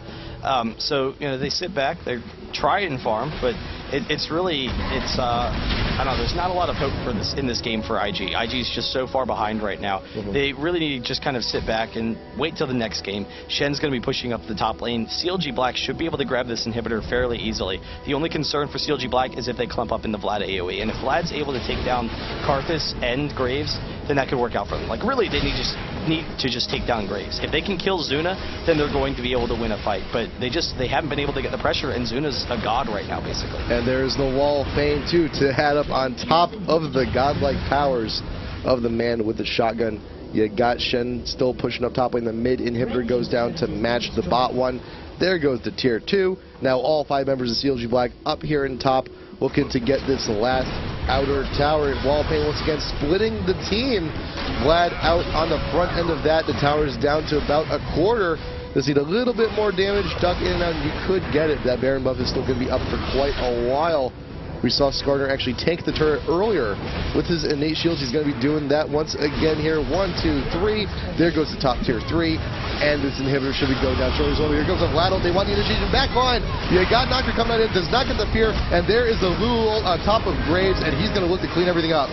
So they sit back, they try and farm, but it's I don't know. There's not a lot of hope for this in this game for IG. IG's just so far behind right now. They really need to just kind of sit back and wait till the next game. Shen's going to be pushing up the top lane. clgblake should be able to grab this inhibitor fairly easily. The only concern for clgblake is if they clump up in the Vlad AoE, and if Vlad's able to take down Karthus and Graves, then that could work out for them. Like, really, they need to just take down Graves. If they can kill Zuna, then they're going to be able to win a fight. But they haven't been able to get the pressure, and Zuna's a god right now, basically. And there's the wall of fame, too, to add up on top of the godlike powers of the man with the shotgun. You got Shen still pushing up top lane. The mid inhibitor goes down to match the bot one. There goes the tier 2. Now all 5 members of clgblake up here in top, looking to get this last outer tower. Wall pain once again splitting the team. Vlad out on the front end of that. The tower is down to about a quarter. Just need a little bit more damage. Duck in and out, and you could get it. That Baron buff is still going to be up for quite a while. We saw Skarner actually tank the turret earlier with his innate shields. He's going to be doing that once again here. 1, 2, 3. There goes the top tier 3. And this inhibitor should be going down shoulders over. Here goes the Vlad. They want the initiation back on. You got Nocturne coming out in. Does not get the fear. And there is the Lul on top of Graves. And he's going to look to clean everything up.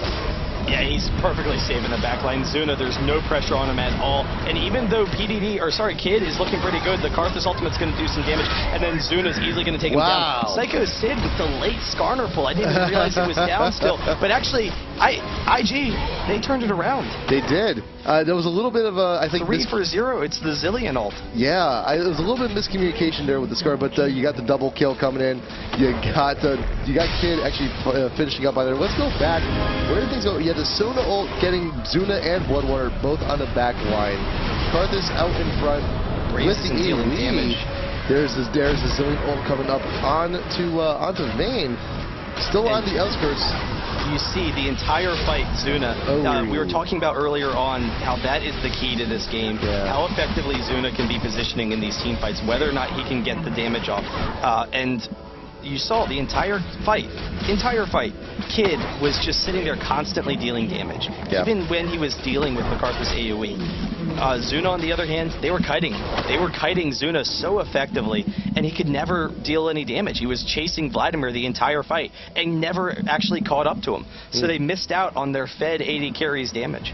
Yeah, he's perfectly safe in the backline. Zuna, there's no pressure on him at all. And even though Kid is looking pretty good, the Karthus ultimate's going to do some damage, and then Zuna's easily going to take him down. Psycho Sid with the late Skarner pull. I didn't even realize it was down still. But actually, IG, they turned it around. They did. There was a little bit of a, I think... 3 for 0. It's the Zillion ult. Yeah, there was a little bit of miscommunication there with the Scar, but you got the double kill coming in. You got Kid actually finishing up on there. Let's go back. Where did things go? You had the Sona ult getting Zuna and Bloodwater both on the back line. Karthus out in front with the damage. There's the Zillion ult coming up onto Vayne. Still on the outskirts. You see the entire fight, Zuna. We were talking about earlier on how that is the key to this game. Yeah. How effectively Zuna can be positioning in these team fights, whether or not he can get the damage off. And you saw the entire fight, Kid was just sitting there constantly dealing damage. Yeah. Even when he was dealing with the Karthus AoE. Zuna, on the other hand, they were kiting. They were kiting Zuna so effectively, and he could never deal any damage. He was chasing Vladimir the entire fight and never actually caught up to him. So they missed out on their fed 80 carries damage.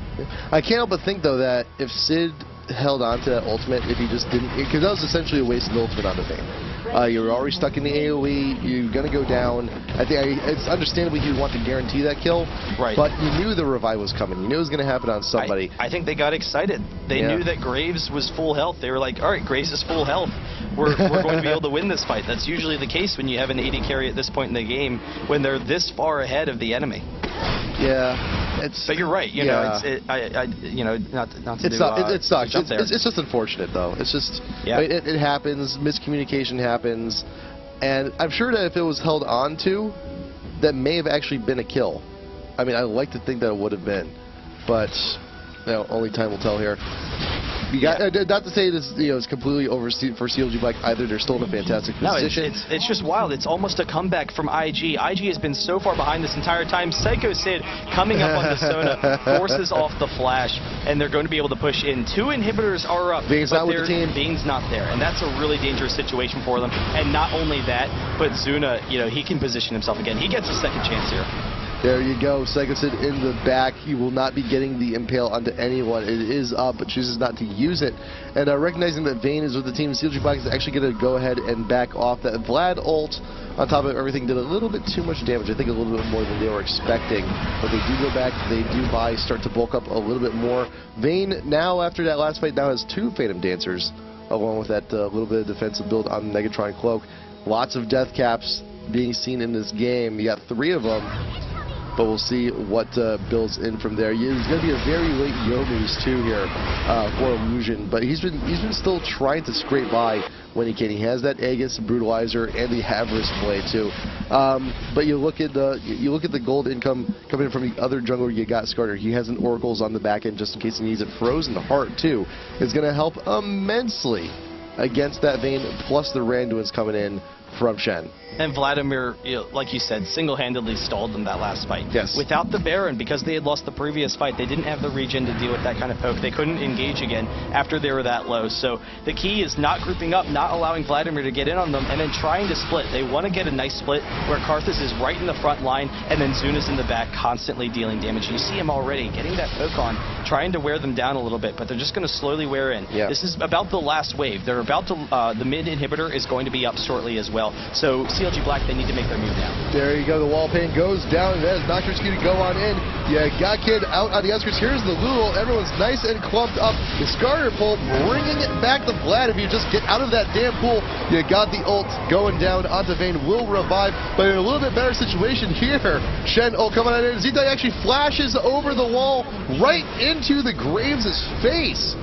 I can't help but think, though, that if Sid held on to that ultimate, if he just didn't, because that was essentially a waste of the ultimate on the Vayne. You were already stuck in the AoE. You're going to go down. I think it's understandably you'd want to guarantee that kill. Right. But you knew the revive was coming. You knew it was going to happen on somebody. I think they got excited. They knew that Graves was full health. They were like, all right, Graves is full health. We're going to be able to win this fight. That's usually the case when you have an 80 carry at this point in the game, when they're this far ahead of the enemy. Yeah. But you're right. You know, it sucks. It's just unfortunate, though. It's just it happens. Miscommunication happens, and I'm sure that if it was held on to, that may have actually been a kill. I mean, I like to think that it would have been, but only time will tell here. You got not to say this, it's completely over for clgblake either. They're still in a fantastic position. No, it's just wild. It's almost a comeback from IG. IG has been so far behind this entire time. Psycho Sid coming up on the Sona forces off the flash, and they're going to be able to push in. 2 inhibitors are up, Vayne's not with the team. Vayne's not there, and that's a really dangerous situation for them. And not only that, but Zuna, he can position himself again. He gets a second chance here. There you go, Psycho Sid in the back. He will not be getting the impale onto anyone. It is up, but chooses not to use it. And recognizing that Vayne is with the team, clgblake is actually going to go ahead and back off that Vlad ult. On top of everything, did a little bit too much damage. I think a little bit more than they were expecting. But they do go back, they do start to bulk up a little bit more. Vayne now, after that last fight, now has 2 Phantom Dancers, along with that little bit of defensive build on the Negatron Cloak. Lots of death caps being seen in this game. You got 3 of them. But we'll see what builds in from there. It's going to be a very late Youmuu's too here for Illusion, but he's been still trying to scrape by when he can. He has that Aegis Brutalizer and the Avarice Blade too. But you look at the gold income coming in from the other jungler. You got Skarner. He has an Oracles on the back end just in case he needs it. Frozen Heart too is going to help immensely against that Vayne, plus the Randuin's coming in from Shen. And Vladimir, like you said, single-handedly stalled them that last fight. Yes. Without the Baron, because they had lost the previous fight, they didn't have the regen to deal with that kind of poke. They couldn't engage again after they were that low. So the key is not grouping up, not allowing Vladimir to get in on them, and then trying to split. They want to get a nice split where Karthus is right in the front line, and then Zuna's in the back, constantly dealing damage. You see him already getting that poke on, trying to wear them down a little bit, but they're just going to slowly wear in. Yeah. This is about the last wave. They're about to, the mid inhibitor is going to be up shortly as well. So clgblake, they need to make their move now. There you go. The wall paint goes down. That is Nocturne's going to go on in. Yeah, got Kid out on the outskirts. Here's the Lulu. Everyone's nice and clumped up. The Skarner pull, bringing it back to Vlad. If you just get out of that damn pool, you got the ult going down onto Vayne. Will revive, but in a little bit better situation here. Shen ult coming on in. ztig actually flashes over the wall right into the Graves' face.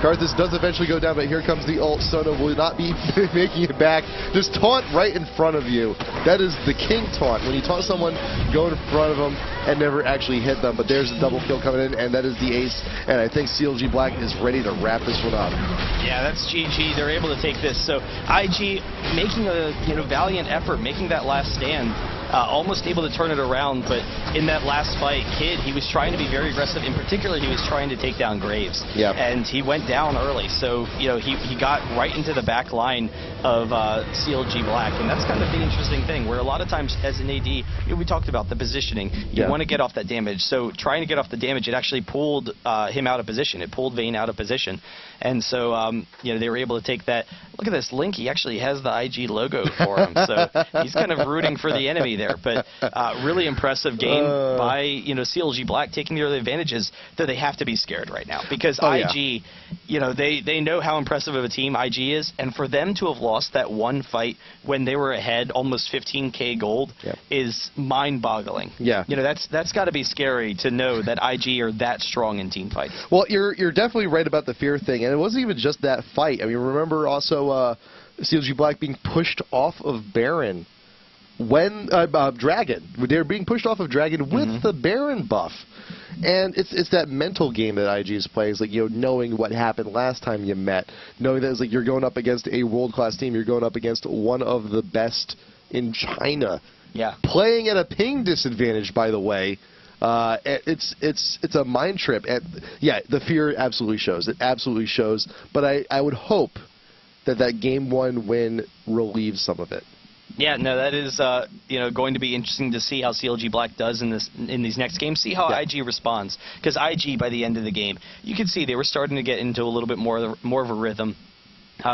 Karthus does eventually go down, but here comes the ult. Sona will not be making it back. Just taunt right in front of you. That is the king taunt. When you taunt someone, go in front of them and never actually hit them. But there's a double kill coming in, and that is the ace. And I think clgblake is ready to wrap this one up. Yeah, that's GG. They're able to take this. So IG making a valiant effort, making that last stand. almost able to turn it around, but in that last fight, Kid, he was trying to be very aggressive. In particular, he was trying to take down Graves. Yep. And he went down early, so he got right into the back line of clgblake, and that's kind of the interesting thing, where a lot of times as an AD, we talked about the positioning. You want to get off that damage, so trying to get off the damage, it actually pulled him out of position. It pulled Vayne out of position, and so they were able to take that. Look at this, Link, he actually has the IG logo for him, so he's kind of rooting for the enemy there, but really impressive game by clgblake, taking the early advantages, though they have to be scared right now, because IG, they know how impressive of a team IG is, and for them to have lost that one fight when they were ahead almost 15k gold is mind-boggling. Yeah. That's got to be scary to know that IG are that strong in team fights. Well, you're definitely right about the fear thing, and it wasn't even just that fight. I mean, remember also clgblake being pushed off of Baron when Dragon. They were being pushed off of Dragon with the Baron buff. And it's that mental game that IG is playing. It's like, knowing what happened last time you met, knowing that it's like you're going up against a world-class team, you're going up against one of the best in China. Yeah. Playing at a ping disadvantage, by the way. It's a mind trip. And yeah, the fear absolutely shows. It absolutely shows. But I would hope that game one win relieves some of it. Yeah, no, that is going to be interesting to see how clgblake does in these next games. See how IG responds, because IG by the end of the game, you could see they were starting to get into a little bit more of a rhythm.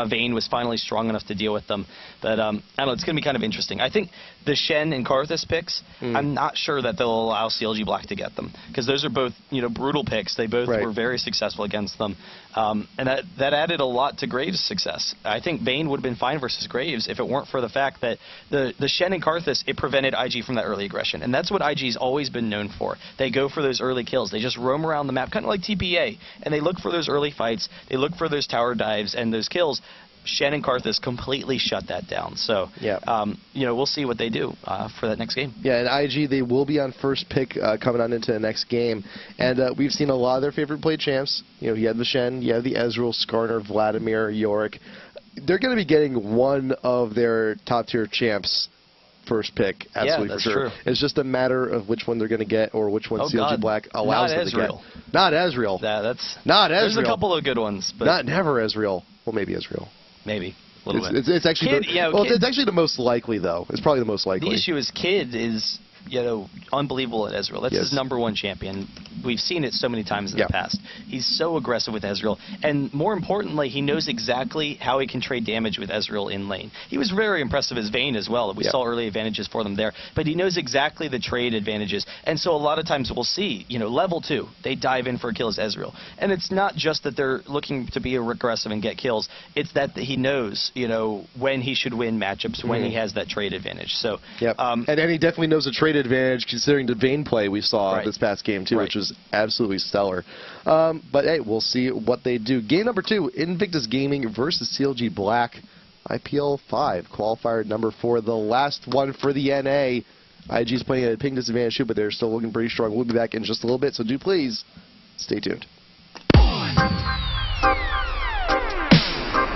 Vayne was finally strong enough to deal with them. But, I don't know, it's going to be kind of interesting. I think the Shen and Karthus picks, I'm not sure that they'll allow clgblake to get them, because those are both, brutal picks. They both were very successful against them. And that added a lot to Graves' success. I think Vayne would have been fine versus Graves if it weren't for the fact that the Shen and Karthus, it prevented IG from that early aggression. And that's what IG's always been known for. They go for those early kills. They just roam around the map, kind of like TPA. And they look for those early fights. They look for those tower dives and those kills. Shen and Karthus completely shut that down. So, we'll see what they do for that next game. Yeah, and IG, they will be on first pick coming on into the next game. And we've seen a lot of their favorite play champs. You have the Shen, you have the Ezreal, Skarner, Vladimir, Yorick. They're going to be getting one of their top-tier champs first pick, absolutely, for sure. True. It's just a matter of which one they're going to get or which one clgblake allows them to get. Not Ezreal. That's not Ezreal. There's a couple of good ones. But never Ezreal. Well, maybe Ezreal. Maybe. A little bit. It's actually Kid, it's actually the most likely, though. It's probably the most likely. The issue is Kid is unbelievable at Ezreal. That's his #1 champion. We've seen it so many times in the past. He's so aggressive with Ezreal, and more importantly, he knows exactly how he can trade damage with Ezreal in lane. He was very impressive as Vayne as well. We saw early advantages for them there, but he knows exactly the trade advantages, and so a lot of times we'll see, level 2, they dive in for a kill as Ezreal, and it's not just that they're looking to be aggressive and get kills. It's that he knows, when he should win matchups, when he has that trade advantage. So, and he definitely knows the trade advantage considering the Vayne play we saw this past game too, which was absolutely stellar. But hey, we'll see what they do. Game number 2, Invictus Gaming versus clgblake, IPL 5 qualifier number 4, the last one for the NA. IG's playing at a ping disadvantage too, but they're still looking pretty strong. We'll be back in just a little bit, so do please stay tuned.